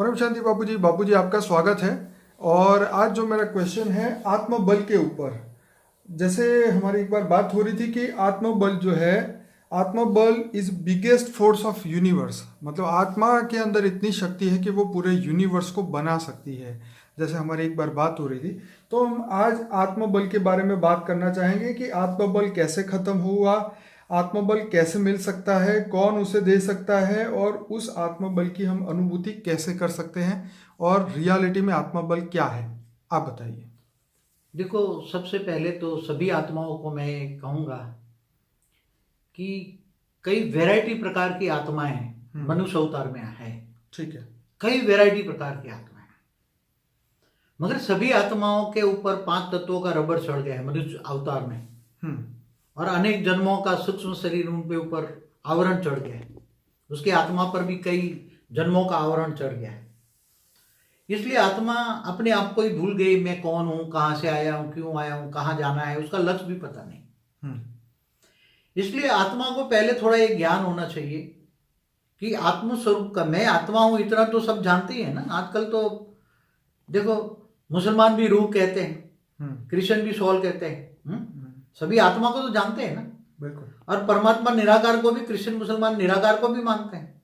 परम शांति बाबू जी आपका स्वागत है। और आज जो मेरा क्वेश्चन है आत्मबल के ऊपर। जैसे हमारी एक बार बात हो रही थी कि आत्मबल जो है, आत्मबल is biggest force of universe. मतलब आत्मा के अंदर इतनी शक्ति है कि वो पूरे यूनिवर्स को बना सकती है। जैसे हमारी एक बार बात हो रही थी, तो हम आज आत्मबल के बारे में बात करना चाहेंगे कि आत्मबल कैसे खत्म हुआ, आत्मबल कैसे मिल सकता है, कौन उसे दे सकता है, और उस आत्मबल की हम अनुभूति कैसे कर सकते हैं, और रियलिटी में आत्मबल क्या है, आप बताइए। देखो, सबसे पहले तो सभी आत्माओं को मैं कहूँगा कि कई वैरायटी प्रकार की आत्माएं मनुष्य अवतार में है। ठीक है। कई वैरायटी प्रकार की आत्माएं, मगर सभी आत्माओं के ऊपर 5 तत्वों का रबड़ चढ़ गया है मनुष्य अवतार में। और अनेक जन्मों का सूक्ष्म शरीर उनके ऊपर आवरण चढ़ गया है। उसकी आत्मा पर भी कई जन्मों का आवरण चढ़ गया है। इसलिए आत्मा अपने आप को ही भूल गई, मैं कौन हूं, कहां से आया हूं, क्यों आया हूं, कहां जाना है, उसका लक्ष्य भी पता नहीं। इसलिए आत्मा को पहले थोड़ा ये ज्ञान होना चाहिए कि आत्मस्वरूप का मैं आत्मा हूं। इतना तो सब जानते ही है ना। आजकल तो देखो, मुसलमान भी रूह कहते हैं, क्रिश्चियन भी सोल कहते हैं। सभी आत्मा को तो जानते हैं ना। बिल्कुल। और परमात्मा निराकार को भी क्रिश्चियन मुसलमान निराकार को भी मानते हैं।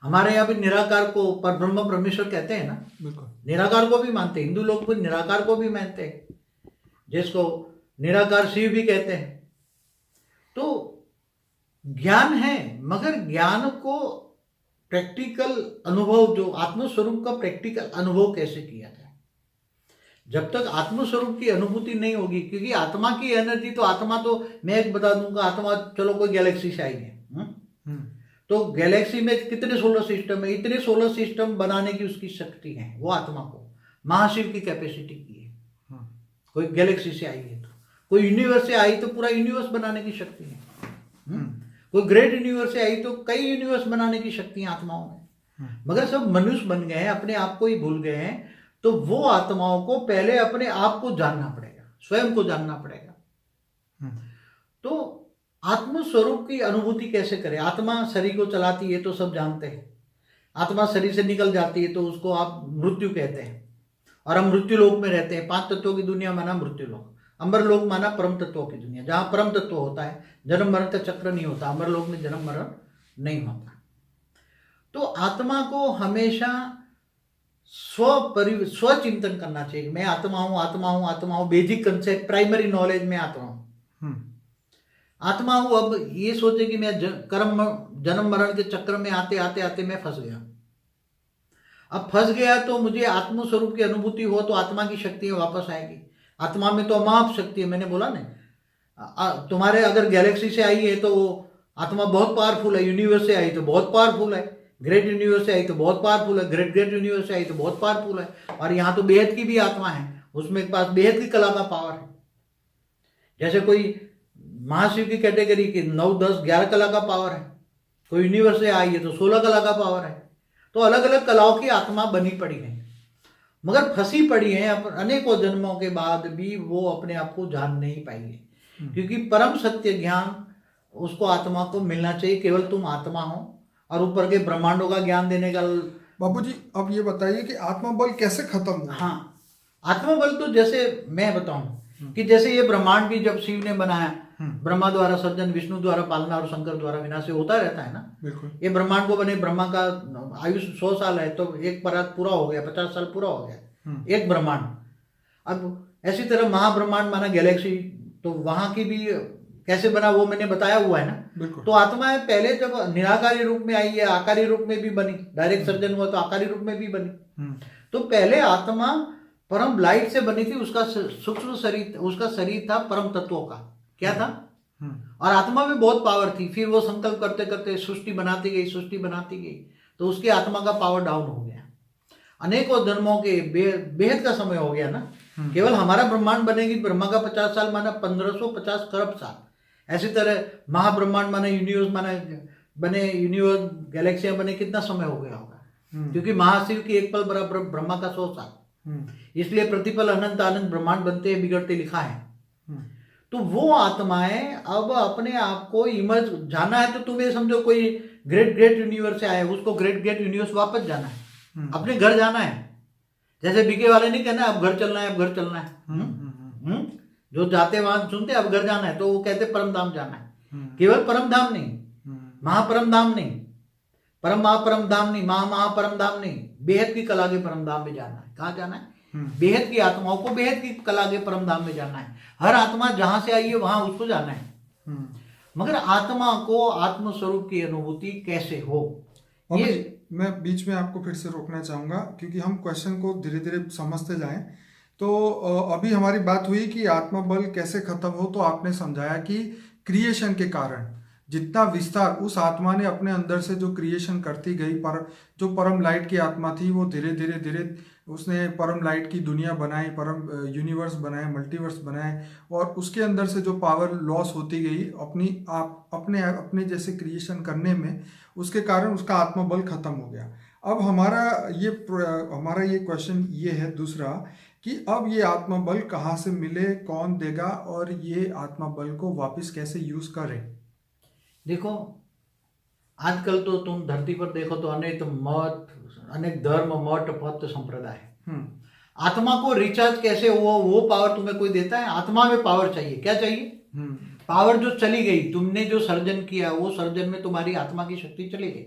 हमारे यहाँ भी निराकार को पर ब्रह्म परमेश्वर कहते हैं ना। बिल्कुल। निराकार को भी मानते हैं। हिंदू लोग भी निराकार को भी मानते हैं, जिसको निराकार शिव भी कहते हैं। तो ज्ञान है, मगर ज्ञान को प्रैक्टिकल अनुभव, जो आत्मस्वरूप का प्रैक्टिकल अनुभव कैसे किया जाए। जब तक आत्मस्वरूप की अनुभूति नहीं होगी, क्योंकि आत्मा की एनर्जी तो आत्मा तो मैं एक बता दूंगा, आत्मा चलो कोई गैलेक्सी से आई है। तो गैलेक्सी में कितने सोलर सिस्टम है, इतने सोलर सिस्टम बनाने की उसकी शक्ति है। वो आत्मा को महाशिव की कैपेसिटी की है। कोई गैलेक्सी से आई है, तो कोई यूनिवर्स से आई तो पूरा यूनिवर्स बनाने की शक्ति है। कोई ग्रेट यूनिवर्स से आई तो कई यूनिवर्स बनाने की शक्ति है आत्माओं में। मगर सब मनुष्य बन गए हैं, अपने आप को ही भूल गए हैं। तो वो आत्माओं को पहले अपने आप को जानना पड़ेगा, स्वयं को जानना पड़ेगा। तो आत्मस्वरूप की अनुभूति कैसे करें। आत्मा शरीर को चलाती है तो सब जानते हैं। आत्मा शरीर से निकल जाती है तो उसको आप मृत्यु कहते हैं। और हम मृत्यु लोक में रहते हैं। 5 तत्वों की दुनिया माना मृत्यु लोक, अमर लोक माना परम तत्वों की दुनिया, जहां परम तत्व होता है, जन्म मरण का चक्र नहीं होता। अमर लोक में जन्म मरण नहीं होता। तो आत्मा को हमेशा स्वचिंतन करना चाहिए। मैं आत्मा हूं, आत्मा हूं, आत्मा हूं। बेसिक कंसेप्ट, प्राइमरी नॉलेज में आत्मा हूं, आत्मा हूं। अब ये सोचे कि मैं जन्म मरण के चक्र में आते आते आते मैं फंस गया। अब फंस गया तो मुझे आत्मस्वरूप की अनुभूति हो तो आत्मा की शक्तियां वापस आएगी। आत्मा में तो अमाप शक्ति है। मैंने बोला ना, तुम्हारे अगर गैलेक्सी से आई है तो आत्मा बहुत पावरफुल है। यूनिवर्स से आई तो बहुत पावरफुल है। ग्रेट यूनिवर्स से आई तो बहुत पावरफुल है। ग्रेट यूनिवर्स से आई तो बहुत पावरफुल है। और यहाँ तो बेहद की भी आत्मा है, उसमें पास बेहद की कला का पावर है। जैसे कोई महाशिव की कैटेगरी की 9, 10, 11 कला का पावर है। कोई यूनिवर्स से आई है तो 16 कला का पावर है। तो अलग अलग कलाओं की आत्मा बनी पड़ी है, मगर फंसी पड़ी है। अनेकों जन्मों के बाद भी वो अपने आप को जान नहीं पाई है। क्योंकि परम सत्य ज्ञान उसको आत्मा को मिलना चाहिए। केवल तुम आत्मा हो और ऊपर के ब्रह्मांडों का ज्ञान देने का। बाबूजी अब ये बताइए कि आत्मबल कैसे खत्म हुआ। हाँ, आत्मबल तो जैसे मैं बताऊं कि जैसे ये ब्रह्मांड भी जब शिव ने बनाया, ब्रह्मा द्वारा सर्जन, विष्णु द्वारा पालना और शंकर द्वारा विनाश, होता रहता है ना। बिल्कुल। ये ब्रह्मांड को बने, ब्रह्मा का आयुष 100 साल है तो एक परात पूरा हो गया, 50 साल पूरा हो गया एक ब्रह्मांड। अब ऐसी तरह महाब्रह्मांड माना गैलेक्सी, तो वहां की भी कैसे बना वो मैंने बताया हुआ है ना। तो आत्माएं पहले जब निराकारी रूप में आई है, आकारी रूप में भी बनी, डायरेक्ट सर्जन हुआ तो आकारी रूप में भी बनी। तो पहले आत्मा परम लाइट से बनी थी। उसका सूक्ष्म शरीर, उसका शरीर था परम तत्वों का। क्या था? और आत्मा में बहुत पावर थी। फिर वो संकल्प करते करते सृष्टि बनाती गई, सृष्टि बनाती गई, तो उसकी आत्मा का पावर डाउन हो गया। अनेकों जन्मों के बेहद का समय हो गया ना। केवल हमारा ब्रह्मांड बनेगी, ब्रह्मा का 50 साल माना 1550 खरब साल। ऐसी तरह महाब्रह्मांड माना यूनिवर्स माना बने, यूनिवर्स गैलेक्सियां बने, कितना समय हो गया होगा। क्योंकि महाशिव की एक पल बराबर ब्रह्मा का 100 साल। इसलिए प्रतिपल अनंत आनंद ब्रह्मांड बनते हैं, बिगड़ते लिखा है। तो वो आत्माएं अब अपने आप को इमर्ज जाना है। तो तुम्हें समझो कोई ग्रेट यूनिवर्स से आया है, उसको ग्रेट यूनिवर्स वापस जाना है। अपने घर जाना है। जैसे बीके वाले नहीं कहना अब घर चलना है, अब घर चलना है। जो जाते वहां सुनते अब घर जाना है, तो वो कहते परम धाम जाना है। केवल परम धाम नहीं, महापरम धाम नहीं, परम महापरम धाम नहीं, महापरम धाम नहीं, बेहद की कला के परम धाम में जाना है। कहाँ जाना है? बेहद की आत्माओं को बेहद की कला के परम धाम में जाना है। हर आत्मा जहां से आई है वहां उसको जाना है। मगर आत्मा को आत्म स्वरूप की अनुभूति कैसे हो, ये मैं बीच में आपको फिर से रोकना चाहूंगा, क्योंकि हम क्वेश्चन को धीरे धीरे समझते जाएं। तो अभी हमारी बात हुई कि आत्मबल कैसे खत्म हो, तो आपने समझाया कि क्रिएशन के कारण जितना विस्तार उस आत्मा ने अपने अंदर से जो क्रिएशन करती गई, पर जो परम लाइट की आत्मा थी वो धीरे धीरे धीरे उसने परम लाइट की दुनिया बनाई, परम यूनिवर्स बनाए, मल्टीवर्स बनाए, और उसके अंदर से जो पावर लॉस होती गई अपने जैसे क्रिएशन करने में, उसके कारण उसका आत्मबल खत्म हो गया। अब हमारा ये क्वेश्चन ये है दूसरा कि अब ये आत्मबल कहाँ से मिले, कौन देगा, और ये आत्मबल को वापस कैसे यूज करें? देखो, आजकल तो तुम धरती पर देखो तो अनेक मत, अनेक धर्म, मठ, पथ, संप्रदाय। आत्मा को रिचार्ज कैसे हुआ, वो पावर तुम्हें कोई देता है? आत्मा में पावर चाहिए। क्या चाहिए? पावर जो चली गई, तुमने जो सर्जन किया वो सर्जन में तुम्हारी आत्मा की शक्ति चली गई।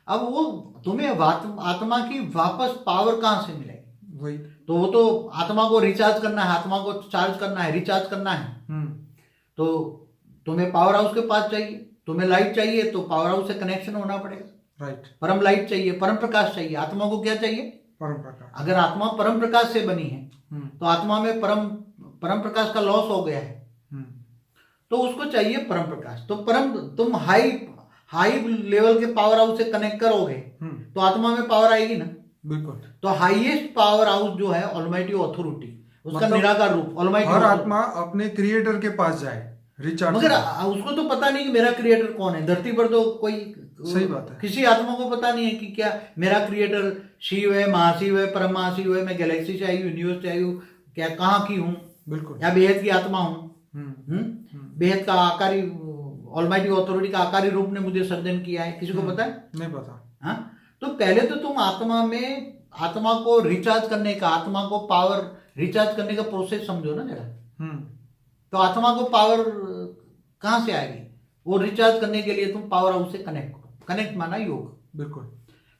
अब वो तुम्हें आत्मा की वापस पावर कहाँ से मिलेगी? वही तो वो तो आत्मा को रिचार्ज करना है, आत्मा को चार्ज करना है, रिचार्ज करना है। तो तुम्हें पावर हाउस के पास चाहिए, तुम्हें लाइट चाहिए तो पावर हाउस से कनेक्शन होना पड़ेगा। राइट। परम लाइट चाहिए, परम प्रकाश चाहिए। आत्मा को क्या चाहिए? परम प्रकाश। अगर आत्मा परम प्रकाश से बनी है तो आत्मा में परम प्रकाश का लॉस हो गया है, तो उसको चाहिए परम प्रकाश। तो तुम हाई लेवल के पावर हाउस से कनेक्ट करोगे तो आत्मा में पावर आएगी ना। बिल्कुल। तो हाईएस्ट पावर हाउस जो है ऑलमाइटी ऑथोरिटी, उसका निराकार रूप ऑलमाइटी। हर आत्मा अपने क्रिएटर के पास जाए रिचार्ज। मगर उसको तो पता नहीं कि मेरा क्रिएटर कौन है। धरती पर तो कोई, सही बात है, किसी आत्मा को पता नहीं है कि क्या मेरा क्रिएटर शिव है, महाशिव है, परम महाशिव है, मैं गैलेक्सी से आई हूँ, यूनिवर्स से आई हूँ, क्या कहाँ की हूँ, बिल्कुल, या बेहद की आत्मा हूँ। बेहद का आकारी ऑलमाइटी ऑथोरिटी का आकारी रूप ने मुझे सर्जन किया है, किसी को पता है? नहीं पता। हाँ, तो पहले तो तुम आत्मा को रिचार्ज करने का, आत्मा को पावर रिचार्ज करने का प्रोसेस समझो ना जरा। तो आत्मा को पावर कहाँ से आएगी? वो रिचार्ज करने के लिए तुम पावर हाउस से कनेक्ट करो। कनेक्ट माना योग। बिल्कुल।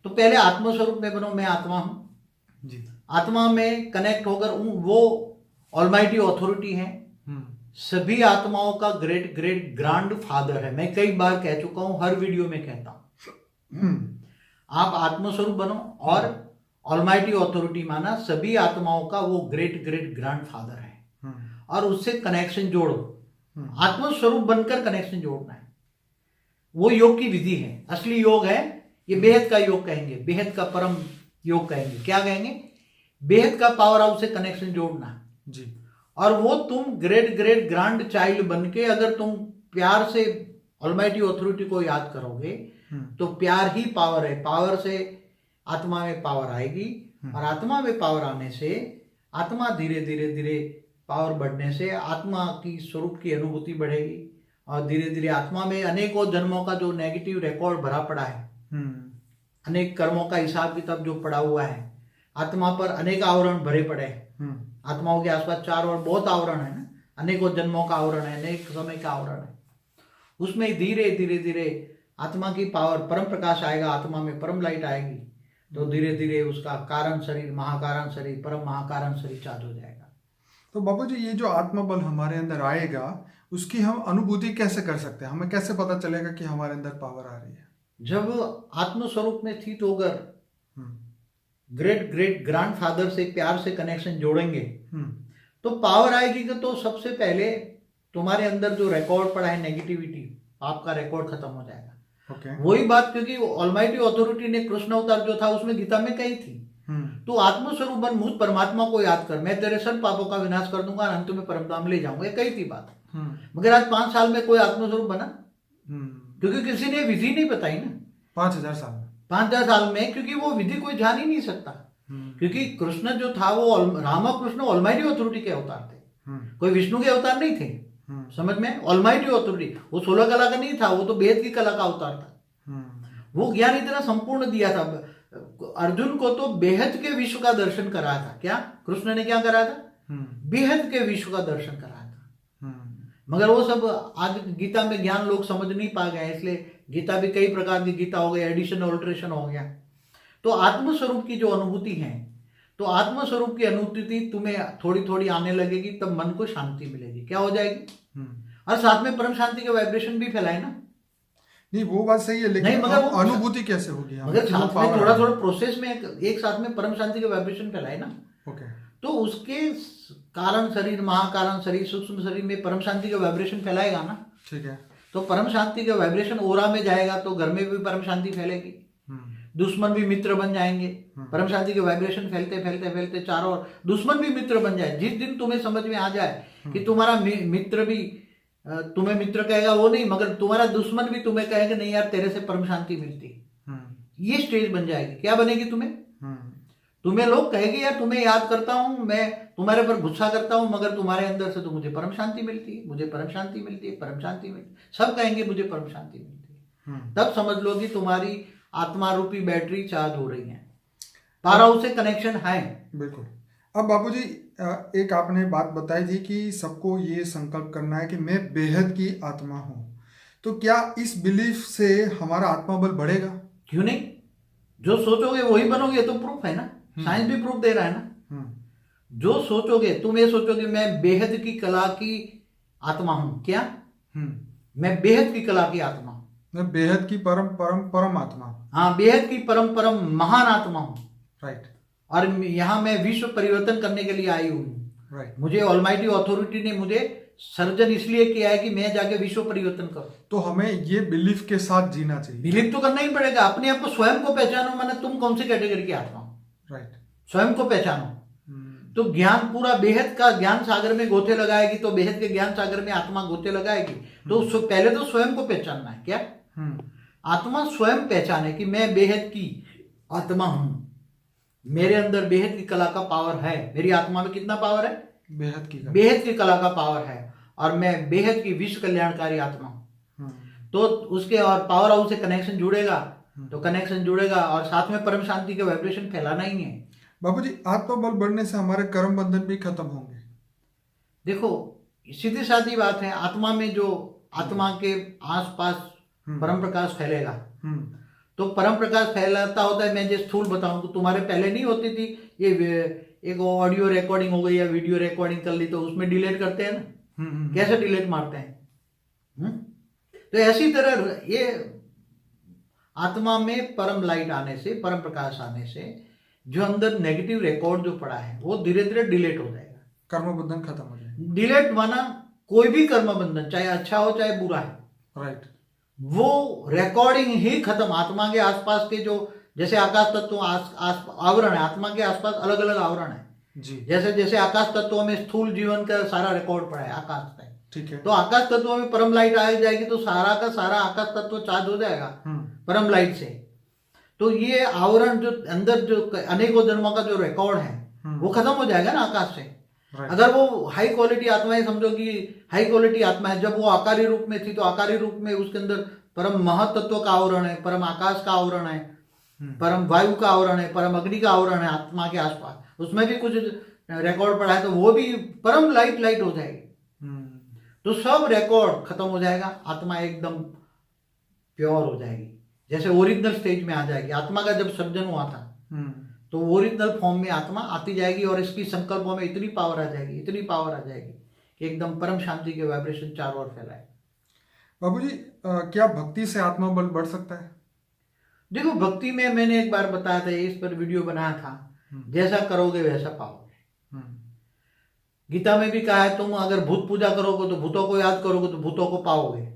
तो पहले आत्मस्वरूप में बनो, मैं आत्मा हूं जी। आत्मा में कनेक्ट होकर वो ऑलमाइटी ऑथोरिटी है, सभी आत्माओं का ग्रेट ग्रेट ग्रैंड फादर है। मैं कई बार कह चुका हूं, हर वीडियो में कहता हूं। आप आत्मस्वरूप बनो और ऑलमाइटी ऑथोरिटी माना सभी आत्माओं का वो ग्रेट ग्रेट ग्रैंड फादर है, और उससे कनेक्शन जोड़ो। आत्मस्वरूप बनकर कनेक्शन जोड़ना है, वो योग की विधि है। असली योग है ये, बेहद का योग कहेंगे, बेहद का परम योग कहेंगे। क्या कहेंगे? बेहद का पावर हाउस से कनेक्शन जोड़ना जी। और वो तुम ग्रेट ग्रेट ग्रैंड चाइल्ड बनके अगर तुम प्यार से ऑलमाइटी ऑथोरिटी को याद करोगे तो प्यार ही पावर है। पावर से आत्मा में पावर आएगी, और आत्मा में पावर आने से आत्मा धीरे धीरे धीरे पावर बढ़ने से आत्मा की स्वरूप की अनुभूति बढ़ेगी, और धीरे धीरे आत्मा में अनेकों जन्मों का जो नेगेटिव रिकॉर्ड भरा पड़ा है, अनेक कर्मों का हिसाब किताब जो पड़ा हुआ है, आत्मा पर अनेक आवरण भरे पड़े हैं। आत्माओं के आसपास चार और बहुत आवरण है ना, अनेकों जन्मों का आवरण है, अनेक समय का आवरण है। उसमें धीरे धीरे धीरे आत्मा की पावर, परम प्रकाश आएगा, आत्मा में परम लाइट आएगी, तो धीरे धीरे उसका कारण शरीर, महाकारण शरीर, परम महाकारण शरीर चार्ज हो जाएगा। तो बाबू जी, ये जो आत्मबल हमारे अंदर आएगा उसकी हम अनुभूति कैसे कर सकते हैं? हमें कैसे पता चलेगा कि हमारे अंदर पावर आ रही है? जब आत्मस्वरूप में स्थित होकर ग्रेट ग्रेट ग्रैंड फादर से प्यार से कनेक्शन जोड़ेंगे तो पावर आएगी। तो सबसे पहले तुम्हारे अंदर जो रिकॉर्ड पड़ा है नेगेटिविटी, आपका रिकॉर्ड खत्म हो जाएगा। वही बात, क्योंकि ऑलमाइटी ऑथोरिटी ने कृष्ण अवतार जो था उसमें गीता में कही थी, तो आत्मस्वरूप बन, मुझ परमात्मा को याद कर, मैं तेरे सब पापों का विनाश कर दूंगा, अंत में परमधाम ले जाऊंगा, कही थी बात। मगर आज 5 साल में कोई आत्मस्वरूप बना? क्योंकि किसी ने विधि नहीं बताई ना। 5000 साल में, 5000 साल में, क्योंकि वो विधि कोई जान ही नहीं सकता। क्योंकि कृष्ण जो था वो रामा कृष्ण ऑलमाइटी ऑथोरिटी के अवतार थे, कोई विष्णु के अवतार नहीं थे। समझ में? ऑलमाइटी ऑथोरिटी, वो 16 कला का नहीं था, वो तो बेहद की कला का अवतार था। वो ज्ञान इतना संपूर्ण दिया था। अर्जुन को तो बेहद के विश्व का दर्शन कराया था। क्या कृष्ण ने क्या कराया था? बेहद के विश्व का दर्शन कराया था। मगर वो सब आज गीता में ज्ञान लोग समझ नहीं पा गए, इसलिए गीता भी कई प्रकार की गीता हो गई, एडिशन ऑल्ट्रेशन हो गया। तो आत्मस्वरूप की जो अनुभूति है, तो आत्मस्वरूप की अनुभूति तुम्हें थोड़ी थोड़ी आने लगेगी, तब मन को शांति मिलेगी। क्या हो जाएगी? और साथ में परम शांति के वाइब्रेशन भी फैलाए ना। नहीं वो बात सही है, लेकिन नहीं, मगर वो अनुभूति कैसे होगी? मगर साथ में थोड़ा थोड़ा प्रोसेस में एक साथ में परम शांति के वाइब्रेशन फैलाए ना। ओके। तो उसके कारण शरीर, महाकारण शरीर, सूक्ष्म शरीर में परम शांति का वाइब्रेशन फैलाएगा ना। ठीक है। तो परम शांति का वाइब्रेशन ओरा में जाएगा तो घर में भी परम शांति फैलेगी, दुश्मन भी मित्र बन जाएंगे। परम शांति के वाइब्रेशन फैलते फैलते फैलते चारों ओर दुश्मन भी मित्र बन जाए। जिस दिन तुम्हें समझ में आ जाए कि तुम्हारा मित्र भी तुम्हें मित्र कहेगा वो नहीं, मगर तुम्हारा दुश्मन भी तुम्हें कहेगा नहीं यार तेरे से परम शांति मिलती, ये स्टेज बन जाएगी। क्या बनेगी? तुम्हें लोग कहेंगे यार तुम्हें याद करता हूं, मैं तुम्हारे पर गुस्सा करता हूं, मगर तुम्हारे अंदर से तो मुझे परम शांति मिलती है, मुझे परम शांति मिलती है, परम शांति मिलती है। सब कहेंगे मुझे परम शांति मिलती है। तब समझ लो कि तुम्हारी आत्मा रूपी बैटरी चार्ज हो रही है, पारा से कनेक्शन है। बिल्कुल। अब बापूजी एक आपने बात बताई थी कि सबको ये संकल्प करना है कि मैं बेहद की आत्मा हूं, तो क्या इस बिलीफ से हमारा आत्मा बल बढ़ेगा? क्यों नहीं? जो सोचोगे वही बनोगे, तो प्रूफ है ना। साइंस भी प्रूफ दे रहा है ना। जो सोचोगे, तुम ये सोचोगे मैं बेहद की कला की आत्मा हूं। क्या? मैं बेहद की कला की आत्मा हूं, मैं बेहद की परम परम परम आत्मा। हाँ, बेहद की परम परम महान आत्मा हूं। राइट। और यहाँ मैं विश्व परिवर्तन करने के लिए आई हूँ। राइट। मुझे ऑलमाइटी अथॉरिटी ने मुझे सर्जन इसलिए किया है कि मैं जाके विश्व परिवर्तन करूं। तो हमें ये बिलीफ के साथ जीना चाहिए। बिलीफ तो करना ही पड़ेगा। अपने आप को स्वयं को पहचानो, माने तुम कौन सी कैटेगरी की आत्मा हो। राइट। स्वयं को पहचानो। तो ज्ञान पूरा बेहद का ज्ञान सागर में गोते लगाएगी, तो बेहद के ज्ञान सागर में आत्मा गोते लगाएगी। तो पहले तो स्वयं को पहचानना है। क्या? आत्मा स्वयं पहचाने कि मैं बेहद की आत्मा हूं, मेरे अंदर बेहद की कला का पावर है। मेरी आत्मा में कितना पावर है? बेहद की कला का पावर है, और मैं बेहद की विश्व कल्याणकारी आत्मा हूं। तो उसके और पावर हाउस से कनेक्शन जुड़ेगा, तो कनेक्शन जुड़ेगा और साथ में परम शांति के वाइब्रेशन फैलाना ही है। बाबूजी, आत्मबल बढ़ने से हमारे कर्म बंधन भी खत्म होंगे? देखो, सीधी सादी बात है। आत्मा में जो आत्मा के आसपास परम प्रकाश फैलेगा, तो परम प्रकाश फैलाता होता है। मैं जो स्थूल बताऊं तो तुम्हारे पहले नहीं होती थी ये, एक ऑडियो रिकॉर्डिंग हो गई या वीडियो रिकॉर्डिंग कर ली तो उसमें डिलीट करते हैं ना। कैसे डिलीट मारते हैं? तो ऐसी तरह ये आत्मा में परम लाइट आने से, परम प्रकाश आने से जो अंदर नेगेटिव रिकॉर्ड जो पड़ा है वो धीरे धीरे डिलीट हो जाएगा। कर्म बंधन खत्म हो जाएगा। डिलीट माना कोई भी कर्म बंधन, चाहे अच्छा हो चाहे बुरा है, राइट, वो रिकॉर्डिंग ही खत्म। आत्मा के आसपास के जो, जैसे आकाश तत्व आवरण है, आत्मा के आसपास अलग अलग आवरण है जी। जैसे जैसे आकाश तत्वों में स्थूल जीवन का सारा रिकॉर्ड पड़ा है आकाश तक, ठीक है। तो आकाश तत्वों में परम लाइट आ जाएगी तो सारा का सारा आकाश तत्व चार्ज हो जाएगा परम लाइट से। तो ये आवरण जो अंदर जो अनेकों जन्मों का जो रिकॉर्ड है वो खत्म हो जाएगा ना आकाश से। अगर वो हाई क्वालिटी आत्मा है, समझो कि हाई क्वालिटी आत्मा है, जब वो आकारी रूप में थी तो आकारी रूप में उसके अंदर परम महतत्व का आवरण है, परम आकाश का आवरण है, परम वायु का आवरण है, परम अग्नि का आवरण है आत्मा के आसपास, उसमें भी कुछ रिकॉर्ड पड़ा है तो वो भी परम लाइट हो जाएगी। तो सब रिकॉर्ड खत्म हो जाएगा, आत्मा एकदम प्योर हो जाएगी, जैसे ओरिजिनल स्टेज में आ जाएगी। आत्मा का जब सर्जन हुआ था तो ओरिजिनल फॉर्म में आत्मा आती जाएगी और इसकी संकल्पों में इतनी पावर आ जाएगी, इतनी पावर आ जाएगी कि एकदम परम शांति के वाइब्रेशन चारों ओर फैलाए। बाबूजी, क्या भक्ति से आत्मबल बढ़ सकता है? देखो, भक्ति में मैंने एक बार बताया था, इस पर वीडियो बनाया था, जैसा करोगे वैसा पाओगे। गीता में भी कहा है तुम अगर भूत पूजा करोगे तो भूतों को याद करोगे तो भूतों को पाओगे।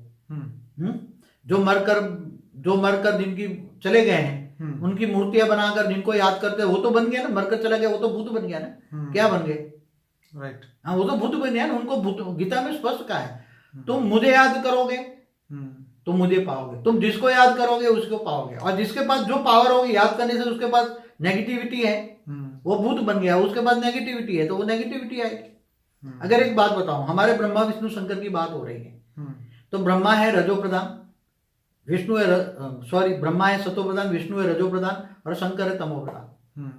जो मरकर जिनकी चले गए हैं उनकी मूर्तियां बनाकर जिनको याद करते हैं वो तो बन गया ना, मरकर चला गया वो तो भूत बन गया ना। क्या बन गए? राइट, हाँ, वो तो भूत बन गया ना। उनको भूत, गीता में स्पष्ट कहा है तुम मुझे याद करोगे तो मुझे पाओगे, तुम जिसको याद करोगे उसको पाओगे। और जिसके पास जो पावर होगी याद करने से उसके पास नेगेटिविटी है, वो भूत बन गया, उसके पास नेगेटिविटी है तो वो नेगेटिविटी आएगी। अगर एक बात बताऊं, हमारे ब्रह्मा विष्णु शंकर की बात हो रही है तो ब्रह्मा है रजो प्रधान, विष्णु है सॉरी ब्रह्मा है सतो प्रधान, विष्णु है रजो प्रधान और शंकर है तमो प्रधान।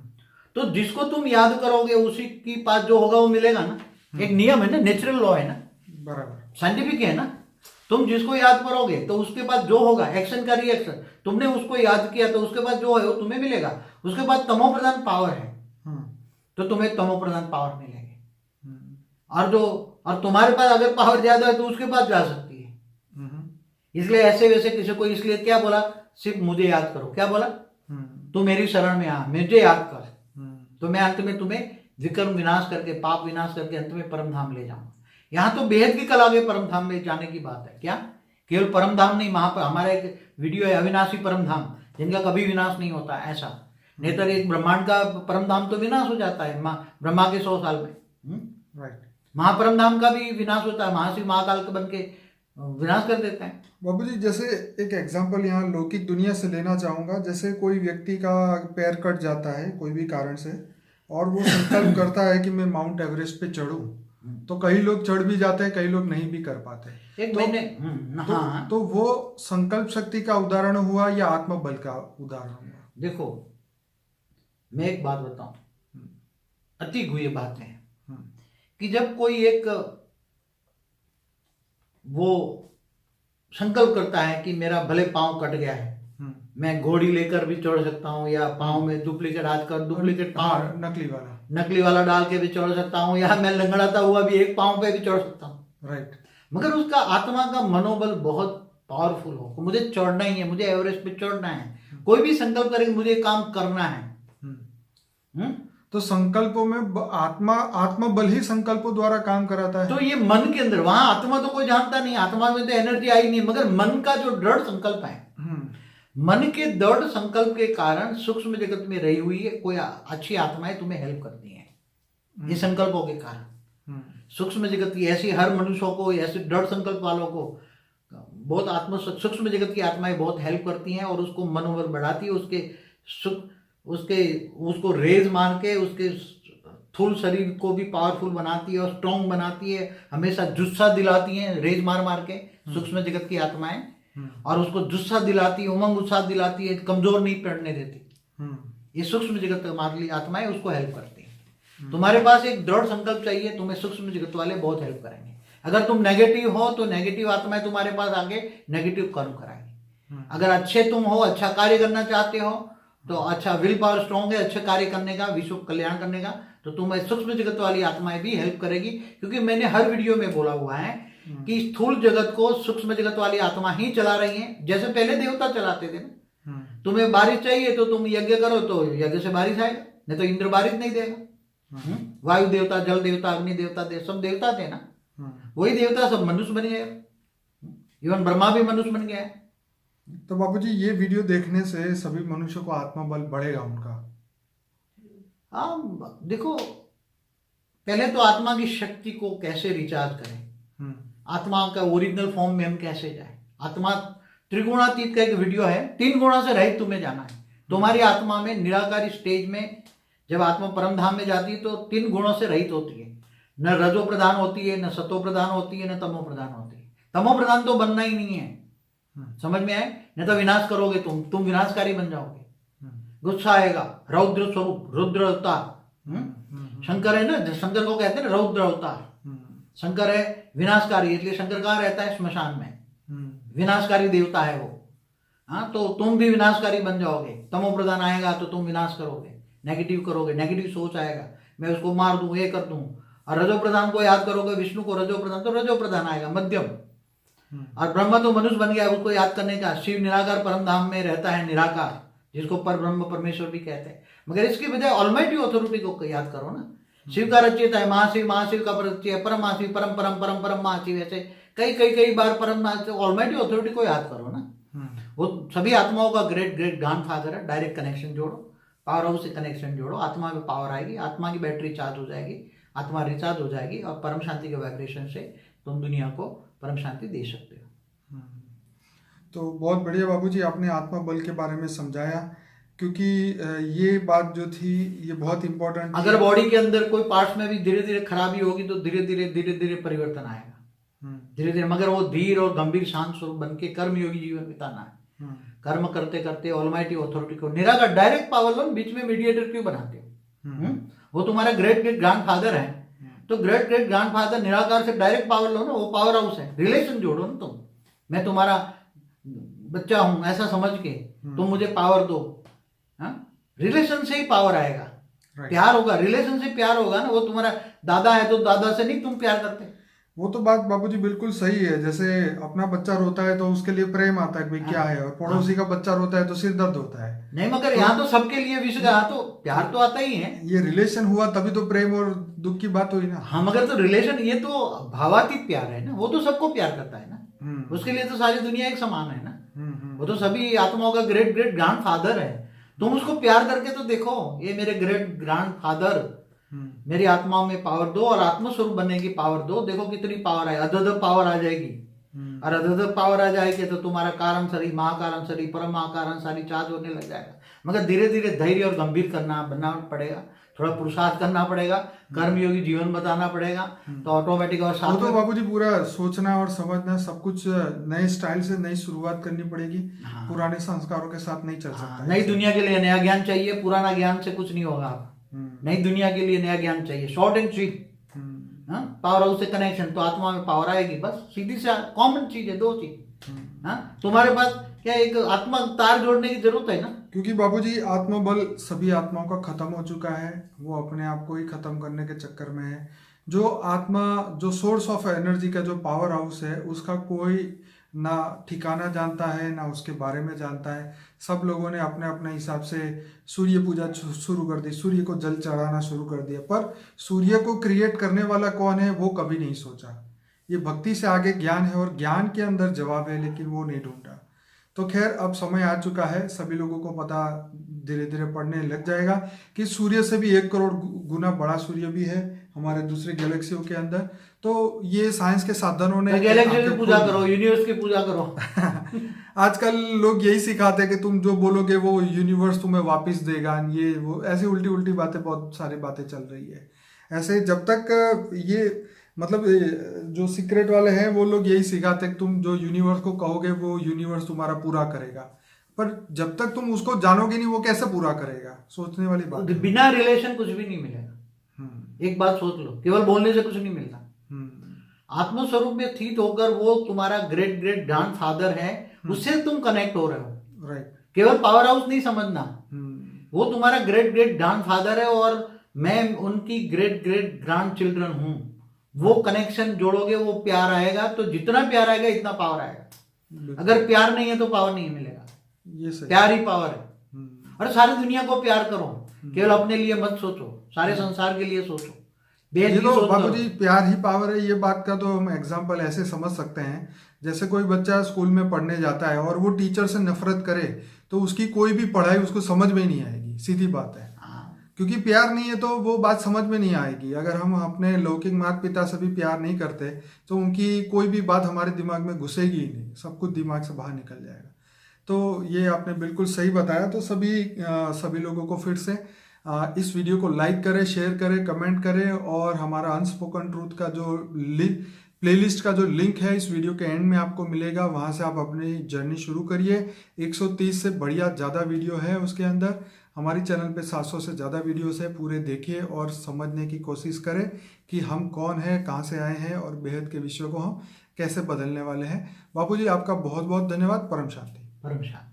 तो जिसको तुम याद करोगे उसी की पास जो होगा वो मिलेगा ना। एक नियम है ना, नेचुरल लॉ है ना, बराबर। साइंटिफिक है ना। तुम जिसको याद करोगे तो उसके पास जो होगा, एक्शन का रिएक्शन, तुमने उसको याद किया तो उसके पास जो है वो तुम्हें मिलेगा। उसके पास तमो प्रधान पावर है तो तुम्हें तमो प्रधान पावर मिलेगी। और तुम्हारे पास अगर पावर ज्यादा है तो उसके पास जा सकती है। इसलिए ऐसे वैसे किसी को, इसलिए क्या बोला, सिर्फ मुझे याद करो। क्या बोला, तू मेरी शरण में आ, मुझे याद कर, तो मैं अंत में तुम्हें विक्रम विनाश करके, पाप विनाश करके अंत में परम धाम ले जाऊंगा। यहाँ तो बेहद की कला के परम धाम में जाने की बात है। क्या केवल परम धाम नहीं, वहां पर हमारा एक वीडियो है अविनाशी परम धाम, जिनका कभी विनाश नहीं होता ऐसा। नहीं तो एक ब्रह्मांड का परम धाम तो विनाश हो जाता है ब्रह्मा के 100 साल में। राइट। महापरम धाम का भी विनाश होता है, महाशिव महाकाल के बन के विनाश कर देते हैं। बाबूजी जैसे एक एग्जांपल यहाँ लौकिक दुनिया से लेना चाहूँगा। जैसे कोई व्यक्ति का पैर कट जाता है कोई भी कारण से और वो संकल्प करता है कि मैं माउंट एवरेस्ट पे चढ़ूं, तो कई लोग चढ़ भी जाते हैं, कई लोग नहीं भी कर पाते। एक महीने हाँ, तो वो संकल्प शक्ति का उदाहरण हुआ या आत्मबल का उदाहरण हुआ? देखो मैं एक बात बताऊं, अति गुह्य बातें हैं कि जब कोई एक वो संकल्प करता है कि मेरा भले पांव कट गया है, मैं घोड़ी लेकर भी चढ़ सकता हूँ, या पांव में डुप्लीकेट आजकल डुप्लीकेट पांव नकली वाला डाल के भी चढ़ सकता हूँ, या मैं लंगड़ाता हुआ भी एक पांव पे भी चढ़ सकता हूँ। राइट। मगर उसका आत्मा का मनोबल बहुत पावरफुल हो, मुझे चढ़ना ही है, मुझे एवरेस्ट पे चढ़ना है। कोई भी संकल्प करे कि मुझे काम करना है। तो संकल्पों में आत्मबल ही संकल्पों द्वारा काम कराता है। तो ये मन के अंदर, वहां आत्मा तो कोई जानता नहीं, आत्मा में तो एनर्जी आई नहीं, मगर मन का जो दृढ़ संकल्प है, मन के दृढ़ संकल्प के कारण सूक्ष्म जगत में रही हुई है कोई अच्छी आत्माएं तुम्हें हेल्प करती हैं। ये संकल्पों के कारण सूक्ष्म जगत की ऐसी हर मनुष्यों को, ऐसे दृढ़ संकल्प वालों को बहुत सूक्ष्म जगत की आत्माएं बहुत हेल्प करती हैं और उसको मनोबल बढ़ाती है, उसको रेज मार के उसके स्थूल शरीर को भी पावरफुल बनाती है और स्ट्रॉन्ग बनाती है, हमेशा जुस्सा दिलाती है रेज मार मार के सूक्ष्म जगत की आत्माएं, और उसको जुस्सा दिलाती है, उमंग उत्साह दिलाती है, कमजोर नहीं पड़ने देती। ये सूक्ष्म जगत वाली आत्माएं उसको हेल्प करती है। तुम्हारे पास एक दृढ़ संकल्प चाहिए, तुम्हें सूक्ष्म जगत वाले बहुत हेल्प करेंगे। अगर तुम नेगेटिव हो तो नेगेटिव आत्माएं तुम्हारे पास आके नेगेटिव कर्म कराएंगी। अगर अच्छे तुम हो, अच्छा कार्य करना चाहते हो, तो अच्छा विल पावर स्ट्रॉन्ग है अच्छे कार्य करने का, विश्व कल्याण करने का, तो तुम्हें सूक्ष्म जगत वाली आत्माएं भी हेल्प करेगी। क्योंकि मैंने हर वीडियो में बोला हुआ है कि स्थूल जगत को सूक्ष्म जगत वाली आत्मा ही चला रही है। जैसे पहले देवता चलाते थे ना, तुम्हें बारिश चाहिए तो तुम यज्ञ करो तो यज्ञ से बारिश आएगा, नहीं तो इंद्र बारिश नहीं देगा। वायु देवता, जल देवता, अग्नि देवता, सब देवता थे ना, वही देवता सब मनुष्य बन गए। इवन ब्रह्मा भी मनुष्य बन गया है। तो बाबूजी ये वीडियो देखने से सभी मनुष्यों को आत्मबल बढ़ेगा उनका? हाँ देखो, पहले तो आत्मा की शक्ति को कैसे रिचार्ज करें, आत्मा का ओरिजिनल फॉर्म में हम कैसे जाएं। आत्मा त्रिगुणातीत का एक वीडियो है, 3 गुणों से रहित तुम्हें जाना है। तुम्हारी आत्मा में निराकारी स्टेज में जब आत्मा परम धाम में जाती है तो 3 गुणों से रहित होती है। न रजो प्रधान होती है, न सतो प्रधान होती है, न तमो प्रधान होती है। तमो प्रधान तो बनना ही नहीं है, समझ में आए? नहीं तो विनाश करोगे तुम विनाशकारी बन जाओगे। गुस्सा आएगा, रौद्र स्वरूप, रुद्र अवतार। शंकर है ना, शंकर को कहते हैं ना रौद्र अवतार। शंकर है विनाशकारी, इसलिए शंकर कहाँ रहता है? श्मशान में। विनाशकारी देवता है वो। हाँ, तो तुम भी विनाशकारी बन जाओगे। तमो प्रधान आएगा तो तुम विनाश करोगे, नेगेटिव करोगे, नेगेटिव सोच आएगा, मैं उसको मार दूं, ये कर दूं। और रजो प्रधान को याद करोगे, विष्णु को रजो प्रधान, तो रजो प्रधान आएगा, मध्यम। और ब्रह्मा तो मनुष्य बन गया, उसको याद करने का। शिव निराकार परम धाम में रहता है, निराकार, जिसको पर ब्रह्म परमेश्वर भी कहते हैं। मगर इसकी बजाय ऑलमाइटी अथॉरिटी को याद करो ना। शिव का रचयिता है महाशिव, महाशिव का रचयिता है परम महाशिव, परम परम परम परम महाशिव। ऐसे कई बार परम ऑलमाइटी अथॉरिटी को याद करो ना। वो सभी आत्माओं का ग्रेट ग्रेट ग्रैंड फादर है। डायरेक्ट कनेक्शन जोड़ो, पावर हाउस से कनेक्शन जोड़ो, आत्मा में पावर आएगी, आत्मा की बैटरी चार्ज हो जाएगी, आत्मा रिचार्ज हो जाएगी, और परम शांति के वाइब्रेशन से तुम दुनिया को परम शांति दे सकते हो। तो बहुत बढ़िया बाबूजी, आपने आत्मा बल के बारे में समझाया, क्योंकि ये बात जो थी ये बहुत इंपॉर्टेंट। अगर बॉडी के अंदर कोई पार्ट्स में भी धीरे धीरे खराबी होगी तो धीरे धीरे परिवर्तन आएगा, धीरे धीरे। मगर वो धीर और गंभीर शांत स्वरूप बन के कर्मयोगी जीवन बिताना है। कर्म करते करते ऑलमाइटी अथॉरिटी को निराकार डायरेक्ट पावर लो, बीच में मीडिएटर क्यों बनाते हो? वो तुम्हारा ग्रेट ग्रेट ग्रैंडफादर है, तो ग्रेट ग्रेट ग्रैंडफादर निराकार से डायरेक्ट पावर लो ना, वो पावर हाउस है। रिलेशन जोड़ो ना तुम, मैं तुम्हारा बच्चा हूं ऐसा समझ के तुम मुझे पावर दो। रिलेशन से ही पावर आएगा, प्यार होगा, रिलेशन से प्यार होगा ना। वो तुम्हारा दादा है तो दादा से नहीं तुम प्यार करते। वो तो बात बाबूजी बिल्कुल सही है। जैसे अपना बच्चा रोता है तो उसके लिए प्रेम आता है कि भाई क्या है, और पड़ोसी का बच्चा रोता है तो सिर दर्द होता है। नहीं, मगर यहाँ तो सबके लिए विश्व का, तो प्यार तो आता ही है। ये रिलेशन हुआ तभी तो प्रेम और दुख की बात हुई ना। हाँ, मगर तो रिलेशन ये तो भावातीत प्यार है ना, वो तो सबको प्यार करता है ना। उसके लिए तो सारी दुनिया एक समान है ना। वो तो सभी आत्माओं का ग्रेट ग्रेट ग्रैंड फादर है। तुम उसको प्यार करके तो देखो, ये मेरे ग्रेट ग्रैंड फादर, मेरी आत्माओं में पावर दो और आत्मस्वरूप बनने की पावर दो। देखो कितनी पावर है, अदद पावर आ जाएगी। और अदद पावर आ जाएगी तो तुम्हारा कारण शरीर, महाकारण शरीर, परम महाकारण शरीर चार्ज होने लग जाएगा। मगर धीरे धीरे धैर्य और गंभीर बनना पड़ेगा, थोड़ा पुरुषार्थ करना पड़ेगा, कर्मयोगी जीवन बताना पड़ेगा, तो ऑटोमेटिक। और साथ तो बाबूजी पूरा सोचना और समझना सब कुछ नए स्टाइल से नई शुरुआत करनी पड़ेगी। पुराने संस्कारों के साथ नहीं चल सकता। नई दुनिया के लिए नया ज्ञान चाहिए, पुराना ज्ञान से कुछ नहीं होगा। नई दुनिया के लिए नया ज्ञान चाहिए, short and sweet. Power house से कनेक्शन, तो आत्मा में पावर आएगी। बस सीधी सा कॉमन चीज है, दो चीज। तुम्हारे पास क्या एक आत्मा तार जोड़ने की जरूरत है ना, क्योंकि बाबूजी आत्मबल सभी आत्माओं का खत्म हो चुका है। वो अपने आप को ही खत्म करने के चक्कर में है। जो आत्मा, जो सोर्स ऑफ एनर्जी का जो पावर हाउस है, उसका कोई ना ठिकाना जानता है ना उसके बारे में जानता है। सब लोगों ने अपने अपने हिसाब से सूर्य पूजा शुरू कर दी, सूर्य को जल चढ़ाना शुरू कर दिया। पर सूर्य को क्रिएट करने वाला कौन है वो कभी नहीं सोचा। ये भक्ति से आगे ज्ञान है, और ज्ञान के अंदर जवाब है, लेकिन वो नहीं ढूंढा। तो खैर अब समय आ चुका है, सभी लोगों को पता धीरे धीरे पड़ने लग जाएगा कि सूर्य से भी 1 करोड़ गुना बड़ा सूर्य भी है हमारे दूसरे गैलेक्सियों के अंदर। तो ये साइंस के साधनों ने गैलेक्सी की पूजा करो, यूनिवर्स की पूजा करो। आजकल लोग यही सिखाते हैं कि तुम जो बोलोगे वो यूनिवर्स तुम्हें वापस देगा, ये वो ऐसी उल्टी उल्टी बातें, बहुत सारी बातें चल रही है ऐसे। जब तक ये मतलब जो सीक्रेट वाले हैं वो लोग यही सिखाते हैं कि तुम जो यूनिवर्स को कहोगे वो यूनिवर्स तुम्हारा पूरा करेगा। पर जब तक तुम उसको जानोगे नहीं वो कैसे पूरा करेगा, सोचने वाली बात। बिना रिलेशन कुछ भी नहीं मिलेगा। एक बात सोच लो, केवल बोलने से कुछ नहीं मिलता। आत्मस्वरूप में स्थित होकर वो तुम्हारा ग्रेट ग्रेट ग्रैंड फादर है, उससे तुम कनेक्ट हो रहे हो। राइट। केवल पावर हाउस नहीं समझना, वो तुम्हारा ग्रेट ग्रेट ग्रैंड फादर है और मैं उनकी ग्रेट ग्रेट ग्रैंड चिल्ड्रन हूं। वो कनेक्शन जोड़ोगे, वो प्यार आएगा। तो जितना प्यार आएगा इतना पावर आएगा। अगर प्यार नहीं है तो पावर नहीं मिलेगा। ये सही। प्यार ही पावर है। और सारी दुनिया को प्यार करो, केवल अपने लिए मत सोचो, सारे संसार के लिए सोचो। ये तो बाबूजी प्यार ही पावर है। ये बात का तो हम एग्जाम्पल ऐसे समझ सकते हैं, जैसे कोई बच्चा स्कूल में पढ़ने जाता है और वो टीचर से नफरत करे तो उसकी कोई भी पढ़ाई उसको समझ में नहीं आएगी। सीधी बात है, क्योंकि प्यार नहीं है तो वो बात समझ में नहीं आएगी। अगर हम अपने लौकिक माता पिता से भी प्यार नहीं करते तो उनकी कोई भी बात हमारे दिमाग में घुसेगी ही नहीं, सब कुछ दिमाग से बाहर निकल जाएगा। तो ये आपने बिल्कुल सही बताया। तो सभी लोगों को फिर से इस वीडियो को लाइक करें, शेयर करें, कमेंट करें, और हमारा अनस्पोकन ट्रूथ का जो प्लेलिस्ट का जो लिंक है इस वीडियो के एंड में आपको मिलेगा, वहाँ से आप अपनी जर्नी शुरू करिए। 130 से बढ़िया ज़्यादा वीडियो है उसके अंदर। हमारी चैनल पे 700 से ज़्यादा वीडियोस है, पूरे देखिए और समझने की कोशिश करें कि हम कौन हैं, कहाँ से आए हैं और बेहद के विषयों को हम कैसे बदलने वाले हैं। बापूजी आपका बहुत बहुत धन्यवाद। परम शांति। परम शांति।